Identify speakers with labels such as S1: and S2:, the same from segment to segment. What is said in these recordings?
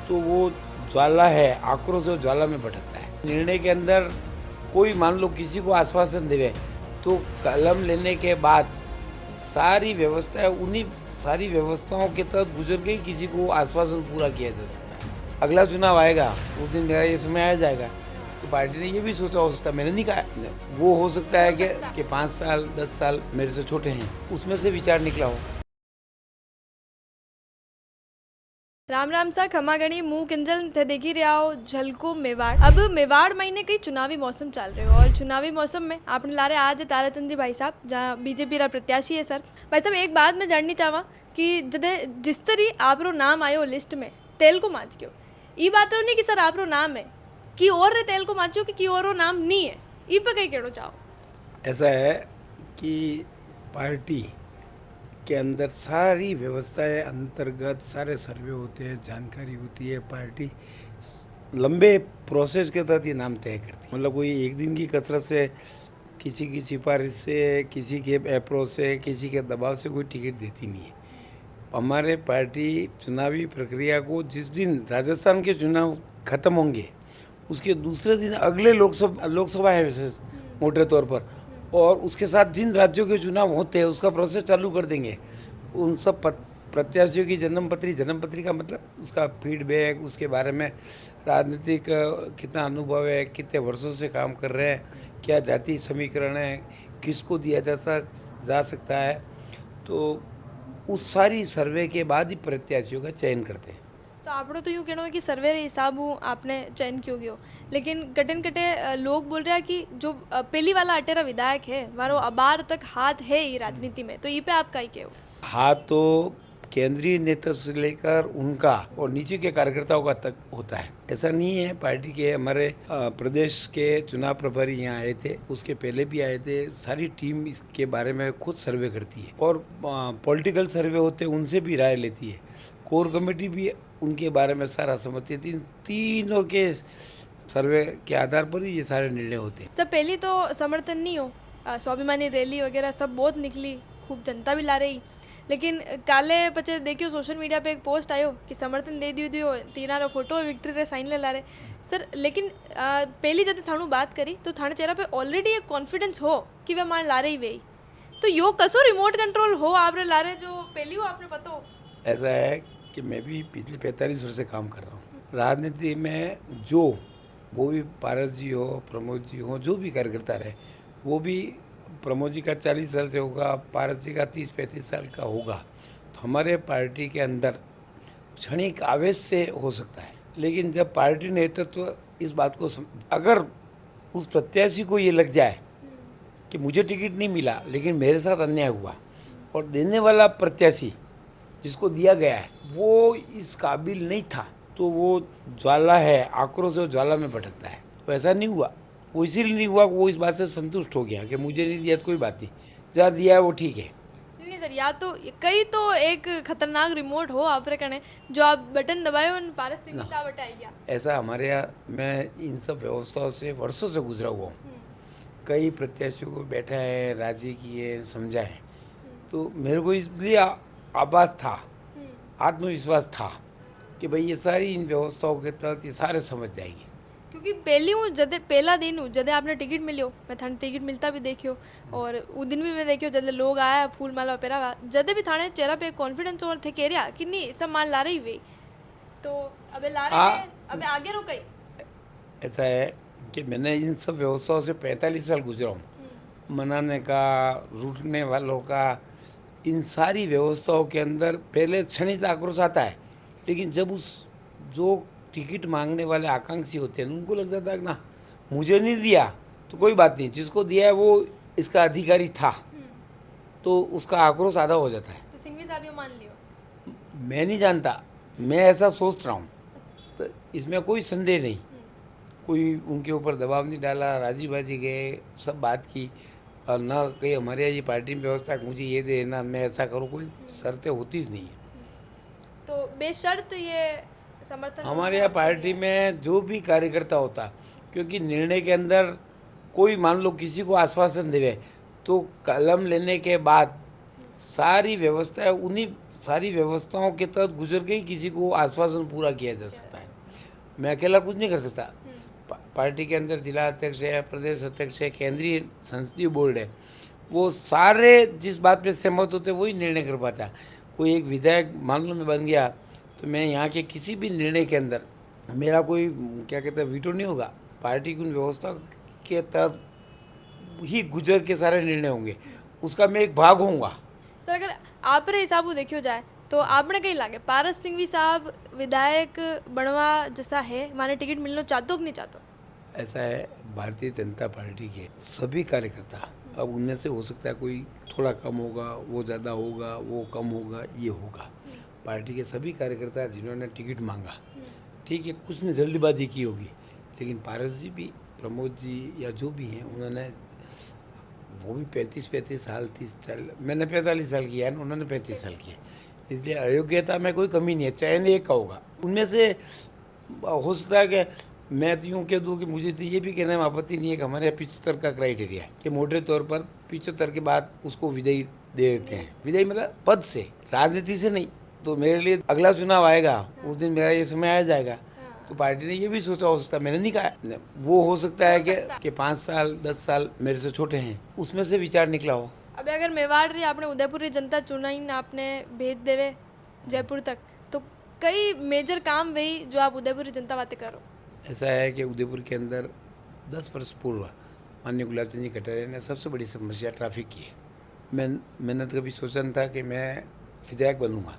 S1: तो वो ज्वाला है, आक्रोश और ज्वाला में भटकता है। निर्णय के अंदर कोई मान लो किसी को आश्वासन देवे तो कलम लेने के बाद सारी व्यवस्था उन्हीं सारी व्यवस्थाओं के तहत गुजर के ही किसी को आश्वासन पूरा किया जा सकता है। अगला चुनाव आएगा उस दिन मेरा ये समय आ जाएगा, तो पार्टी ने ये भी सोचा हो सकता है, मैंने नहीं कहा, वो हो सकता है कि 5 साल 10 साल मेरे से छोटे हैं, उसमें से विचार निकला हो।
S2: राम राम सा खमा गणी मुंह किंजल थे देखी रहा हो झलको मेवाड़। अब मेवाड़ महीने कई चुनावी मौसम चल रहे हो और चुनावी मौसम में आपने ला रहे आज ताराचंद जी भाई साहब जहाँ बीजेपी रा प्रत्याशी है। सर भाई साहब एक बात मैं जाननी चाहवा कि जदे जिस तरी आपरो नाम आयो लिस्ट में तेल को माच क्यों ई बात रो नहीं कि सर आपरो नाम है कि और रे तेल को माचो कि और नाम नहीं है, ई पे कहीं कहना चाहो।
S1: ऐसा है कि पार्टी के अंदर सारी व्यवस्थाएं अंतर्गत सारे सर्वे होते हैं, जानकारी होती है। पार्टी लंबे प्रोसेस के तहत ये नाम तय करती है। मतलब कोई एक दिन की कसरत से, किसी की सिफारिश से, किसी के अप्रोच से, किसी के दबाव से कोई टिकट देती नहीं है। हमारे पार्टी चुनावी प्रक्रिया को जिस दिन राजस्थान के चुनाव खत्म होंगे उसके दूसरे दिन अगले लोकसभा है विशेष मोटे तौर पर, और उसके साथ जिन राज्यों के चुनाव होते हैं उसका प्रोसेस चालू कर देंगे। उन सब प्रत्याशियों की जन्मपत्री का मतलब उसका फीडबैक, उसके बारे में राजनीतिक कितना अनुभव है, कितने वर्षों से काम कर रहे हैं, क्या जाति समीकरण है, किसको दिया जा सकता है, तो उस सारी सर्वे के बाद ही प्रत्याशियों का चयन करते हैं।
S2: तो आपको तो यूँ कहना है कि सर्वे रे हिसाब हूँ आपने चयन क्यों गयो, लेकिन कटन कटे लोग बोल रहे हैं कि जो पहली वाला अटेरा विधायक है वारो अबार तक हाथ है ये राजनीति में, तो ये पे आप का ही कहो।
S1: हाथ तो केंद्रीय नेतृत्व से लेकर उनका और नीचे के कार्यकर्ताओं का तक होता है। ऐसा नहीं है, पार्टी के हमारे प्रदेश के चुनाव प्रभारी यहाँ आए थे, उसके पहले भी आए थे। सारी टीम इसके बारे में खुद सर्वे करती है और पॉलिटिकल सर्वे होते हैं उनसे भी राय लेती है। कोर कमेटी भी उनके बारे में सारा समझती है। तीनों के सर्वे के आधार पर ही ये सारे निर्णय होते हैं।
S2: सब पहली तो समर्थन नहीं हो, स्वाभिमानी रैली वगैरह सब बहुत निकली, खूब जनता भी ला रही, लेकिन काले पचे देखियो सोशल मीडिया पे एक पोस्ट आयो कि समर्थन दे दियो तीनारो फोटो विक्ट्री रे साइन ले ला रहे सर। लेकिन पहली जब थानू बात करी तो थाने चेहरा पे ऑलरेडी एक कॉन्फिडेंस हो कि वे मान ला रही वे, तो यो कसो रिमोट कंट्रोल हो आप रे ला रहे जो पहली हो आपने पता हो।
S1: ऐसा है कि मैं भी पिछले 45 वर्ष से काम कर रहा हूँ राजनीति में। जो वो भी पारस जी हो, प्रमोद जी हो, जो भी कार्यकर्ता रहे, वो भी प्रमोद जी का 40 साल से होगा, पारस जी का 30-35 साल का होगा, तो हमारे पार्टी के अंदर क्षणिक आवेश से हो सकता है। लेकिन जब पार्टी नेतृत्व इस बात को अगर उस प्रत्याशी को ये लग जाए कि मुझे टिकट नहीं मिला लेकिन मेरे साथ अन्याय हुआ, और देने वाला प्रत्याशी जिसको दिया गया है वो इस काबिल नहीं था, तो वो ज्वाला है, आक्रोश और ज्वाला में भटकता है। तो ऐसा नहीं हुआ, वो इसीलिए नहीं हुआ, वो इस बात से संतुष्ट हो गया कि मुझे नहीं दिया तो कोई बात नहीं, जहाँ दिया है वो ठीक है।
S2: नहीं सर, या तो कई तो एक खतरनाक रिमोट हो आप रे कने जो आप बटन दबायो और पारस सिंह साहब हटाई गया।
S1: ऐसा हमारे यहाँ, मैं इन सब व्यवस्थाओं से वर्षों से गुजरा हुआ हूँ। कई प्रत्याशियों को बैठा है, राजी किए, समझाए, तो मेरे को इसलिए आभास था, आत्मविश्वास था कि भाई ये सारी इन व्यवस्थाओं के तहत ये सारे समझ जाएंगे।
S2: क्योंकि पहली हूँ जदे पहला दिन हूँ जदे आपने टिकट मिलियो, मैं थाने टिकट मिलता भी देखियो और वो दिन भी मैं देखियो जदे लोग आया फूल माला पेरा जदे भी थाने चेहरा पे कॉन्फिडेंस और थे कह रहा कि नहीं सब मान ला रही वे, तो अबे ला रहे थे अबे आगे रो गई।
S1: ऐसा है कि मैंने इन सब व्यवस्थाओं से 45 साल गुजरा हूँ, मनाने का, रूठने वालों का, इन सारी व्यवस्थाओं के अंदर पहले क्षणिक आक्रोश आता है, लेकिन जब उस जो टिकट मांगने वाले आकांक्षी होते हैं उनको लग जाता है कि ना मुझे नहीं दिया तो कोई बात नहीं, जिसको दिया है वो इसका अधिकारी था, तो उसका आक्रोश आधा हो जाता है।
S2: तो सिंघवी साहब ये मान लियो।
S1: मैं नहीं जानता, मैं ऐसा सोच रहा हूँ, तो इसमें कोई संदेह नहीं, कोई उनके ऊपर दबाव नहीं डाला, राजी बाजी गए, सब बात की, और ना कहीं हमारे यहाँ ये पार्टी में व्यवस्था है मुझे ये दे ना मैं ऐसा करूँ, कोई शर्तें होती ही नहीं है।
S2: तो बेशर्त ये समर्थन
S1: हमारे यहाँ पार्टी में जो भी कार्यकर्ता होता, क्योंकि निर्णय के अंदर कोई मान लो किसी को आश्वासन देवे तो कलम लेने के बाद सारी व्यवस्था उन्हीं सारी व्यवस्थाओं के तहत गुजर के ही किसी को आश्वासन पूरा किया जा सकता है। मैं अकेला कुछ नहीं कर सकता। पार्टी के अंदर जिला अध्यक्ष है, प्रदेश अध्यक्ष है, केंद्रीय संसदीय बोर्ड है, वो सारे जिस बात पे सहमत होते हैं वही निर्णय कर पाता है। कोई एक विधायक मान लो मैं बन गया तो मैं यहाँ के किसी भी निर्णय के अंदर मेरा कोई क्या कहते हैं वीटो नहीं होगा। पार्टी की उन व्यवस्था के तहत ही गुजर के सारे निर्णय होंगे, उसका मैं एक भाग होऊंगा।
S2: सर अगर आपरे हिसाब देखियो जाए तो आपने कहीं लागे पारस सिंघवी साहब विधायक बनवा जैसा है, माने टिकट मिलना चाहतो कि नहीं चाहतो?
S1: ऐसा है, भारतीय जनता पार्टी के सभी कार्यकर्ता, अब उनमें से हो सकता है कोई थोड़ा कम होगा, वो ज़्यादा होगा, वो कम होगा, ये होगा। पार्टी के सभी कार्यकर्ता जिन्होंने टिकट मांगा, ठीक है, कुछ ने जल्दबाजी की होगी, लेकिन पारस जी भी, प्रमोद जी या जो भी हैं, उन्होंने वो भी 35 साल 30 साल, मैंने 45 साल किया है, उन्होंने 35 साल किया, इसलिए अयोग्यता में कोई कमी नहीं है, चयन एक का होगा। उनमें से हो सकता है कि मैं तो यूँ कह दूँ कि मुझे तो ये भी कहने में आपत्ति नहीं है कि हमारे 75 का क्राइटेरिया है कि मोटे तौर पर 75 के बाद उसको विदाई दे देते हैं। विदाई मतलब पद से, राजनीति से नहीं। तो मेरे लिए अगला चुनाव आएगा, उस दिन मेरा ये समय आ जाएगा, तो पार्टी ने ये भी सोचा हो सकता है, मैंने नहीं कहा। वो हो सकता है कि 5 साल 10 साल मेरे से छोटे हैं, उसमें से विचार निकला हो।
S2: अब अगर मेवाड़ री आपने उदयपुर री जनता चुनाई आपने भेज देवे जयपुर तक, तो कई मेजर काम वही जो आप उदयपुर री जनता बातें करो।
S1: ऐसा है कि उदयपुर के अंदर 10 वर्ष पूर्व माननीय गुलाब चंद जी कटारिया ने सबसे बड़ी समस्या ट्रैफिक की है। मैंने तो कभी सोचा नहीं था कि मैं विधायक बनूंगा।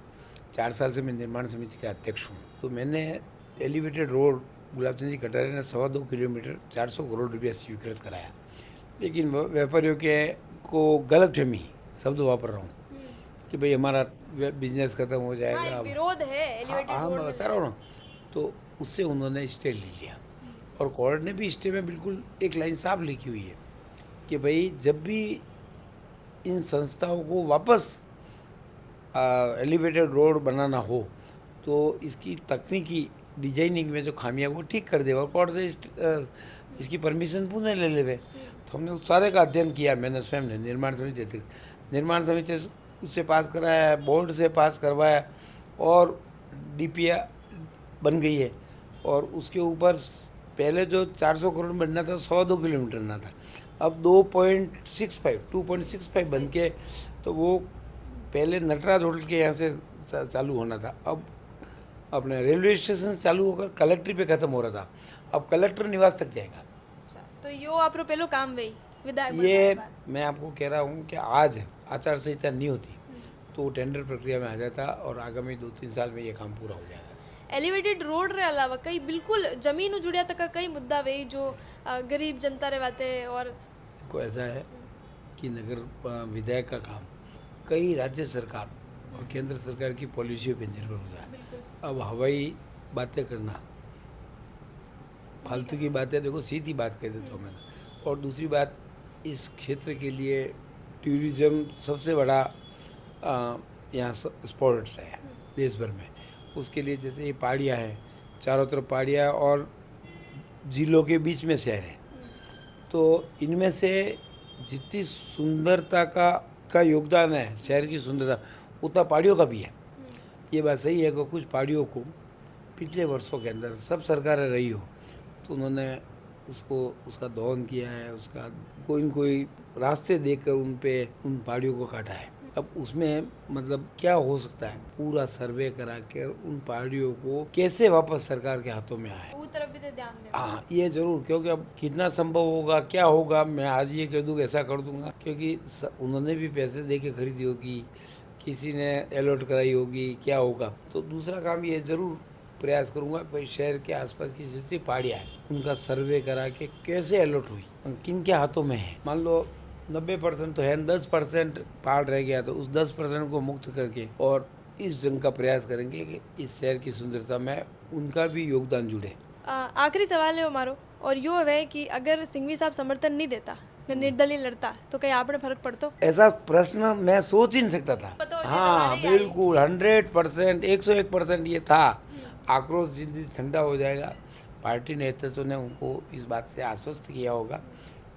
S1: 4 साल से मैं निर्माण समिति का अध्यक्ष हूँ। तो मैंने एलिवेटेड रोड गुलाब चंद जी कटारिया ने 2.25 किलोमीटर 400 करोड़ रुपया स्वीकृत कराया, लेकिन व्यापारियों के को गलतफहमी शब्द वापर रहा हूँ कि भाई हमारा बिजनेस खत्म हो जाएगा।
S2: हाँ, एक विरोध है एलिवेटेड
S1: हाँ,
S2: रोड
S1: मैं
S2: में।
S1: बता रहा हूँ ना। तो उससे उन्होंने स्टे ले लिया और कोर्ट ने भी स्टे में बिल्कुल एक लाइन साफ लिखी हुई है कि भाई जब भी इन संस्थाओं को वापस एलिवेटेड रोड बनाना हो तो इसकी तकनीकी डिजाइनिंग में जो खामियां वो ठीक कर दे और कोर्ट से इसकी परमिशन पुनः ले लेवे। तो हमने उस सारे का अध्ययन किया, मैंने स्वयं ने निर्माण समिति उससे पास कराया, बोर्ड से पास करवाया और डीपीआ बन गई है। और उसके ऊपर पहले जो 400 करोड़ बनना था 2.25 किलोमीटर ना था, अब 2.65 बन के, तो वो पहले नटराज होटल के यहाँ से चालू होना था, अब अपने रेलवे स्टेशन चालू होकर कलेक्ट्री पे ख़त्म हो रहा था, अब कलेक्टर निवास तक जाएगा।
S2: तो यो आपरो पहलो काम वही विधायक
S1: ये
S2: बनने के बाद।
S1: मैं आपको कह रहा हूँ कि आज आचार संहिता नहीं होती तो टेंडर प्रक्रिया में आ जाता और आगामी 2-3 साल में ये काम पूरा हो जाएगा।
S2: एलिवेटेड रोड रे अलावा कई बिल्कुल जमीन जुड़िया तक का कई मुद्दा वही जो गरीब जनता रे बाते। और
S1: देखो ऐसा है कि नगर विधायक का काम कई राज्य सरकार और केंद्र सरकार की पॉलिसियों पे निर्भर होता है। अब हवाई बातें करना, फालतू की बातें, देखो सीधी बात कह देता हूँ मैं। और दूसरी बात, इस क्षेत्र के लिए टूरिज़्म सबसे बड़ा यहाँ स्पॉट्स है देश भर में। उसके लिए जैसे ये पहाड़ियाँ हैं, चारों तरफ पहाड़ियाँ और झीलों के बीच में शहर है, तो इनमें से जितनी सुंदरता का योगदान है शहर की सुंदरता, उतना पहाड़ियों का भी है। ये बात सही है कि कुछ पहाड़ियों को पिछले वर्षों के अंदर सब सरकारें रही हो तो उन्होंने उसका दोहन किया है, उसका कोई रास्ते देकर उन पहाड़ियों को काटा है। अब उसमें मतलब क्या हो सकता है, पूरा सर्वे करा कर उन पहाड़ियों को कैसे वापस सरकार के हाथों में आए।
S2: वो तरफ भी तो ध्यान दे।
S1: हाँ, ये जरूर, क्योंकि अब कितना संभव होगा, क्या होगा, मैं आज ये कह दूँ ऐसा कर दूंगा, क्योंकि उन्होंने भी पैसे दे के खरीदी होगी, किसी ने अलॉट कराई होगी, क्या होगा। तो दूसरा काम ये जरूर प्रयास करूंगा भाई शहर के आसपास की जितनी पहाड़ियाँ हैं उनका सर्वे करा के कैसे अलॉट हुई, किन के हाथों में है। मान लो 90% तो है, 10% पहाड़ रह गया तो उस 10% को मुक्त करके और इस ढंग का प्रयास करेंगे कि इस शहर की सुंदरता में उनका भी योगदान जुड़े।
S2: आखिरी सवाल है हमारो, और यो है कि अगर सिंघवी साहब समर्थन नहीं देता, निर्दलीय लड़ता, तो कहीं आपने फर्क पड़तो?
S1: ऐसा प्रश्न मैं सोच ही नहीं सकता था।
S2: पता हो जाए
S1: हाँ
S2: तो
S1: बिल्कुल 100%, 101% ये था। आक्रोश जिंदगी ठंडा हो जाएगा। पार्टी नेतृत्व ने उनको इस बात से आश्वस्त किया होगा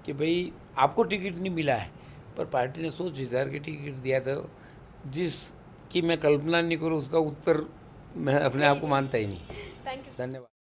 S1: कि भाई आपको टिकट नहीं मिला है, पर पार्टी ने सोच विचार के टिकट दिया था। जिस कि मैं कल्पना नहीं करूँ उसका उत्तर मैं अपने आप को मानता ही नहीं।
S2: Thank you.
S1: धन्यवाद।